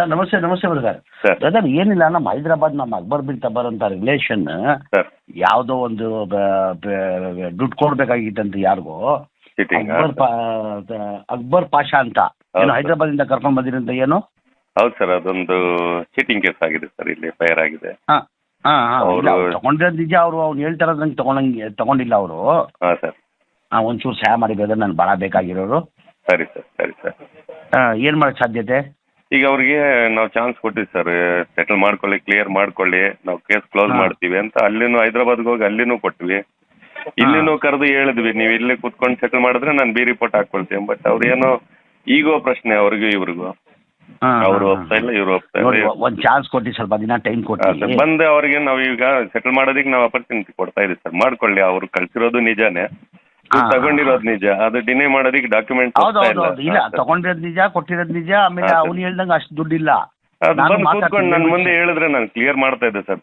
Sir ನಮಸ್ತೆ ನಮಸ್ತೆ brother. Sir. Brother ಏನಿಲ್ಲ, ನಮ್ಮ ಹೈದರಾಬಾದ್ ನಮ್ಮ ಅಕ್ಬರ್ ಬಿನ್ ತಬರ್ ಅಂತ ರಿಲೇಷನ್ ಸರ್ ಯಾವುದೋ ಒಂದು ದುಡ್ಡು ಕೊಡ್ಬೇಕಾಗಿತ್ತಂತೆ ಯಾರಿಗೋ. ಚೀಟಿಂಗ್ ಅಕ್ಬರ್ ಪಾಷಾ ಅಂತ ಹೌದು ಏನು ಸರ್. ಹೈದರಾಬಾದಿಂದ ಕರ್ಕೊಂಡು ಬಂದಿರಂತ ಏನು. ಹೌದು ಸರ್, ಅದೊಂದು ಚೀಟಿಂಗ್ ಕೇಸ್ ಆಗಿದೆ ಸರ್, ಇಲ್ಲಿ ಫೈರ್ ಆಗಿದೆ. ಹಾಂ ಹಾಂ ಹಾಂ ಅವ್ರು- ತಗೊಂಡಿರೋದು ನಿಜ. ಅವ್ನು ಹೇಳ್ತಾರದು ನಂಗೆ ತಗೊಂಡಿಲ್ಲ ಅವರು. ಹಾಂ ಸರ್. ಒಂಚೂರು ಸಹಾಯ ಮಾಡಿ ಬ್ರದರ್, ನಾನು ಭಾಳ ಬೇಕಾಗಿರೋರು. ಸರಿ ಸರ್, ಸರಿ ಸರ್. ಏನು ಮಾಡೋಕ್ಕೆ ಸಾಧ್ಯತೆ? ಈಗ ಅವ್ರಿಗೆ ನಾವು ಚಾನ್ಸ್ ಕೊಟ್ಟಿವಿ ಸರ್, ಸೆಟಲ್ ಮಾಡ್ಕೊಳ್ಳಿ, ಕ್ಲಿಯರ್ ಮಾಡ್ಕೊಳ್ಳಿ, ನಾವು ಕೇಸ್ ಕ್ಲೋಸ್ ಮಾಡ್ತೀವಿ ಅಂತ. ಅಲ್ಲಿನೂ ಹೈದರಾಬಾದ್ಗೆ ಹೋಗಿ ಅಲ್ಲಿನೂ ಕೊಟ್ವಿ, ಇಲ್ಲಿನೂ ಕರೆದು ಹೇಳಿದ್ವಿ, ನೀವು ಇಲ್ಲಿ ಕುತ್ಕೊಂಡು ಸೆಟಲ್ ಮಾಡಿದ್ರೆ ನಾನು ಬಿ ರಿಪೋರ್ಟ್ ಹಾಕ್ಕೊಳ್ತೀನಿ. ಬಟ್ ಅವ್ರು ಏನೋ ಈಗೋ ಪ್ರಶ್ನೆ ಅವ್ರಿಗೂ ಇವ್ರಿಗೂ. ಅವ್ರು ಒಪ್ತಾ ಇಲ್ಲ, ಇವ್ರು ಒಪ್ತಾ ಇಲ್ಲ. ಒಂದು ಚಾನ್ಸ್ ಕೊಟ್ಟು ಸ್ವಲ್ಪ ದಿನ ಟೈಮ್ ಕೊಟ್ಟು ಬಂದು ಅವ್ರಿಗೆ ನಾವು ಈಗ ಸೆಟಲ್ ಮಾಡೋದಕ್ಕೆ ನಾವು ಅಪರ್ಚುನಿಟಿ ಕೊಡ್ತಾ ಇದೀವಿ ಸರ್. ಮಾಡ್ಕೊಳ್ಳಿ, ಅವ್ರು ಕಳ್ಸಿರೋದು ನಿಜಾನೇ, ತಗೊಂಡಿರೋದು ನಿಜ, ಅದು ಡಿನೇ ಮಾಡೋದಕ್ಕೆ ಡಾಕ್ಯುಮೆಂಟ್ ಹೌದು ಇಲ್ಲ, ತಗೊಂಡಿರೋದು ನಿಜ, ಕೊಟ್ಟಿರೋದು ನಿಜ. ಆಮೇಲೆ ಅವ್ನು ಹೇಳ್ದಂಗೆ ಅಷ್ಟು ದುಡ್ಡಿಲ್ಲ. ಅದು ಬಂದು ಕೂತ್ಕೊಂಡು ನನ್ನ ಮುಂದೆ ಹೇಳಿದ್ರೆ ನಾನು ಕ್ಲಿಯರ್ ಮಾಡ್ತಾ ಇದ್ದೆ ಸರ್.